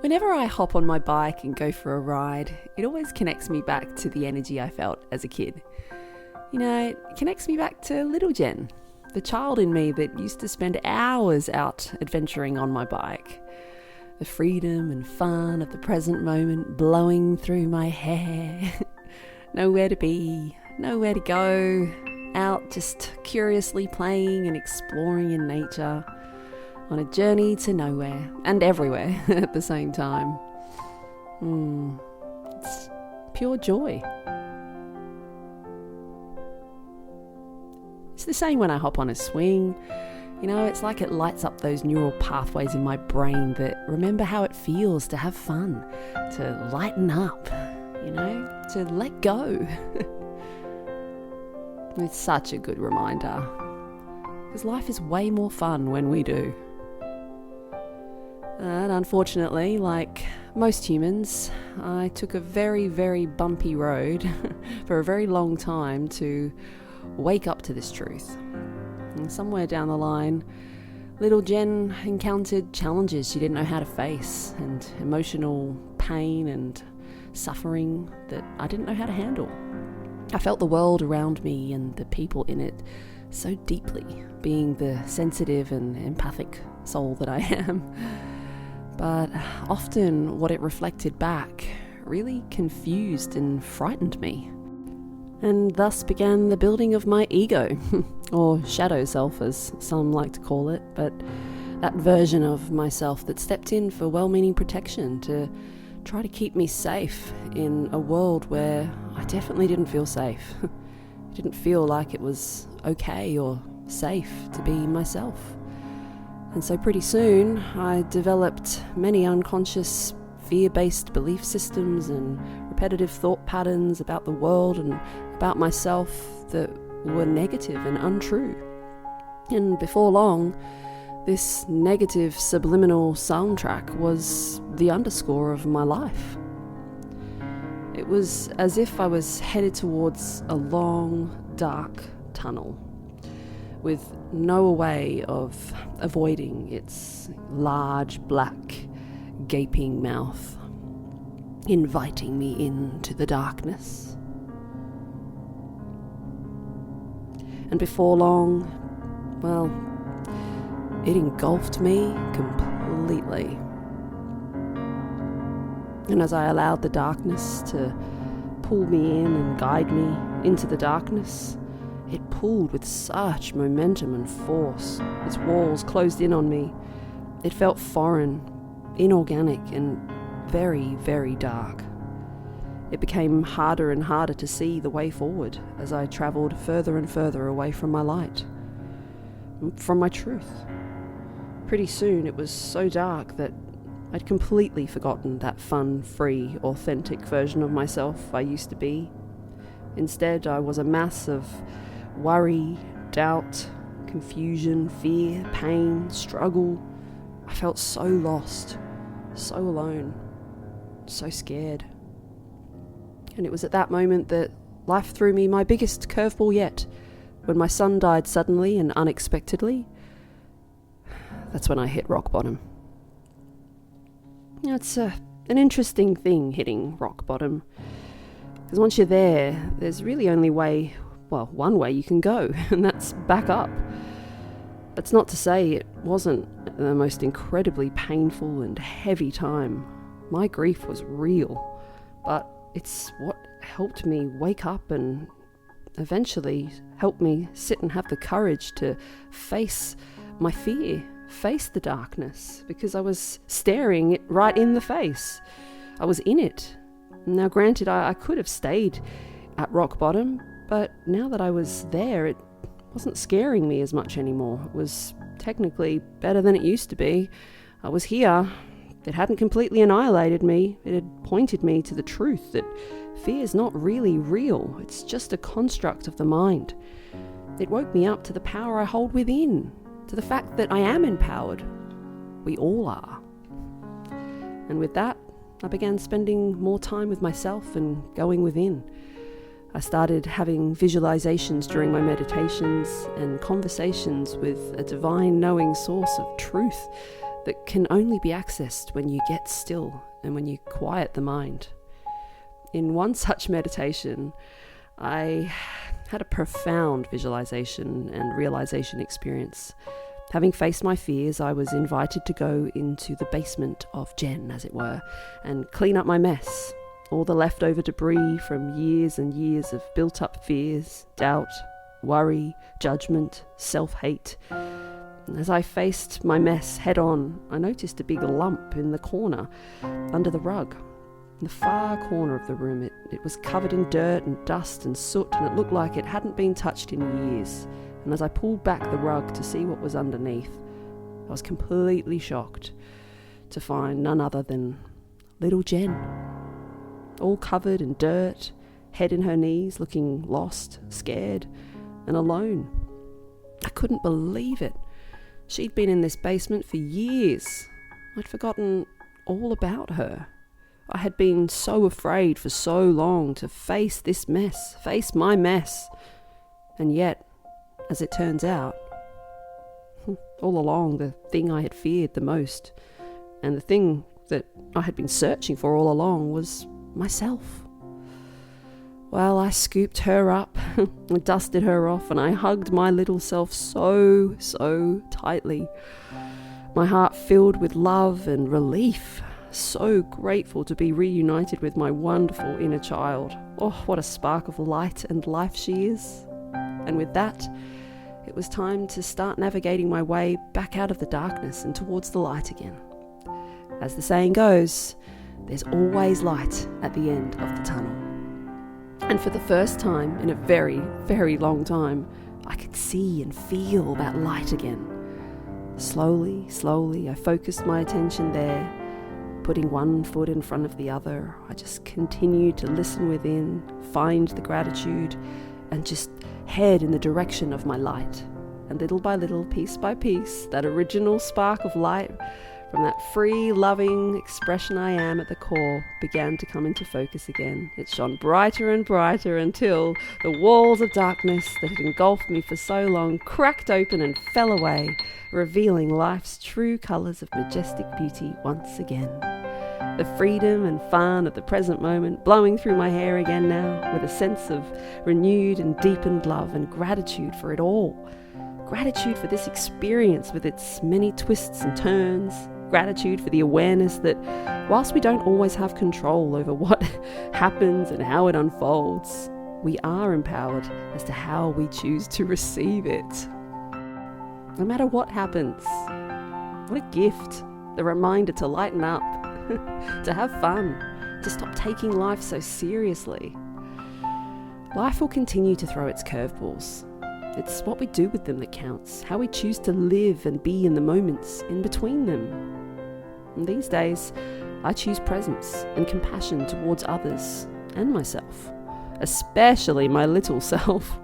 Whenever I hop on my bike and go for a ride, it always connects me back to the energy I felt as a kid. You know, it connects me back to little Jen, the child in me that used to spend hours out adventuring on my bike. The freedom and fun of the present moment blowing through my hair. Nowhere to be, nowhere to go, out just curiously playing and exploring in nature, on a journey to nowhere and everywhere at the same time. It's pure joy. It's the same when I hop on a swing. You know, it's like it lights up those neural pathways in my brain that remember how it feels to have fun, to lighten up, you know, to let go. It's such a good reminder, because life is way more fun when we do. And unfortunately, like most humans, I took a very, very bumpy road for a very long time to wake up to this truth. And somewhere down the line, little Jen encountered challenges she didn't know how to face, and emotional pain and suffering that I didn't know how to handle. I felt the world around me and the people in it so deeply, being the sensitive and empathic soul that I am. But often what it reflected back really confused and frightened me. And thus began the building of my ego, or shadow self as some like to call it, but that version of myself that stepped in for well-meaning protection to try to keep me safe in a world where I definitely didn't feel safe. It didn't feel like it was okay or safe to be myself. And so pretty soon I developed many unconscious fear-based belief systems and repetitive thought patterns about the world and about myself that were negative and untrue. And before long, this negative subliminal soundtrack was the underscore of my life. It was as if I was headed towards a long, dark tunnel with no way of avoiding its large, black, gaping mouth, inviting me into the darkness. And before long, well, it engulfed me completely. And as I allowed the darkness to pull me in and guide me into the darkness, it pulled with such momentum and force. Its walls closed in on me. It felt foreign, inorganic, and very, very dark. It became harder and harder to see the way forward as I travelled further and further away from my light, from my truth. Pretty soon it was so dark that I'd completely forgotten that fun, free, authentic version of myself I used to be. Instead, I was a mass of worry, doubt, confusion, fear, pain, struggle. I felt so lost, so alone, so scared. And it was at that moment that life threw me my biggest curveball yet, when my son died suddenly and unexpectedly. That's when I hit rock bottom. You know, it's an interesting thing, hitting rock bottom, because once you're there, there's really only one way you can go, and that's back up. That's not to say it wasn't the most incredibly painful and heavy time. My grief was real, but it's what helped me wake up and eventually helped me sit and have the courage to face my fear, face the darkness, because I was staring it right in the face. I was in it. Now granted, I could have stayed at rock bottom, but now that I was there, it wasn't scaring me as much anymore. It was technically better than it used to be. I was here. It hadn't completely annihilated me. It had pointed me to the truth that fear is not really real. It's just a construct of the mind. It woke me up to the power I hold within, to the fact that I am empowered. We all are. And with that, I began spending more time with myself and going within. I started having visualizations during my meditations and conversations with a divine knowing source of truth that can only be accessed when you get still and when you quiet the mind. In one such meditation, I had a profound visualization and realization experience. Having faced my fears, I was invited to go into the basement of Jen, as it were, and clean up my mess. All the leftover debris from years and years of built-up fears, doubt, worry, judgment, self-hate. As I faced my mess head-on, I noticed a big lump in the corner, under the rug. In the far corner of the room, it was covered in dirt and dust and soot, and it looked like it hadn't been touched in years. And as I pulled back the rug to see what was underneath, I was completely shocked to find none other than little Jen, all covered in dirt, head in her knees, looking lost, scared, and alone. I couldn't believe it. She'd been in this basement for years. I'd forgotten all about her. I had been so afraid for so long to face this mess, face my mess. And yet, as it turns out, all along the thing I had feared the most, and the thing that I had been searching for all along, was myself. Well, I scooped her up and dusted her off, and I hugged my little self so tightly. My heart filled with love and relief. So grateful to be reunited with my wonderful inner child. Oh, what a spark of light and life she is. And with that, it was time to start navigating my way back out of the darkness and towards the light again. As the saying goes, there's always light at the end of the tunnel. And for the first time in a very, very long time, I could see and feel that light again. Slowly, I focused my attention there, putting one foot in front of the other. I just continued to listen within, find the gratitude, and just head in the direction of my light. And little by little, piece by piece, that original spark of light from that free, loving expression I am at the core began to come into focus again. It shone brighter and brighter until the walls of darkness that had engulfed me for so long cracked open and fell away, revealing life's true colours of majestic beauty once again. The freedom and fun of the present moment blowing through my hair again now, with a sense of renewed and deepened love and gratitude for it all. Gratitude for this experience with its many twists and turns. Gratitude for the awareness that whilst we don't always have control over what happens and how it unfolds, we are empowered as to how we choose to receive it. No matter what happens, what a gift, the reminder to lighten up, to have fun, to stop taking life so seriously. Life will continue to throw its curveballs. It's what we do with them that counts, how we choose to live and be in the moments in between them. And these days, I choose presence and compassion towards others and myself, especially my little self.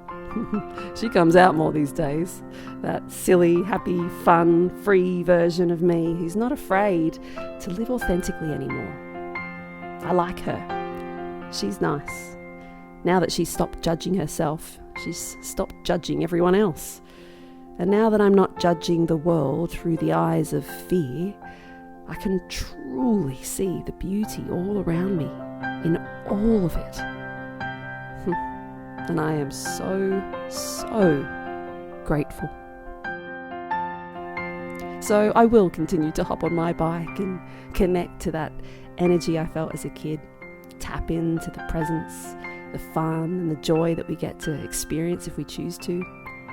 She comes out more these days, that silly, happy, fun, free version of me who's not afraid to live authentically anymore. I like her. She's nice. Now that she's stopped judging herself, she's stopped judging everyone else. And now that I'm not judging the world through the eyes of fear, I can truly see the beauty all around me, in all of it. And I am so grateful. So I will continue to hop on my bike and connect to that energy I felt as a kid, tap into the presence, the fun and the joy that we get to experience if we choose to.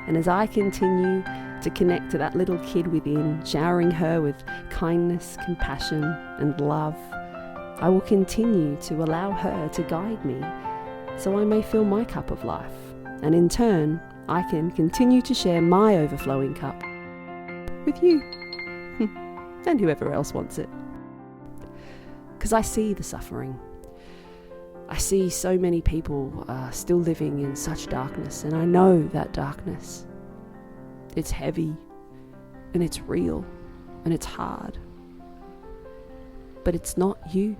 And as I continue to connect to that little kid within, showering her with kindness, compassion, and love, I will continue to allow her to guide me so I may fill my cup of life. And in turn, I can continue to share my overflowing cup with you and whoever else wants it. Because I see the suffering. I see so many people still living in such darkness, and I know that darkness. It's heavy, and it's real, and it's hard. But it's not you.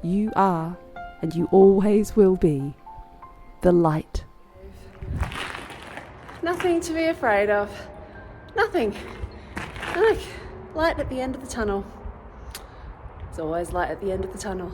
You are, and you always will be, the light. Nothing to be afraid of. Nothing. light at the end of the tunnel. There's always light at the end of the tunnel.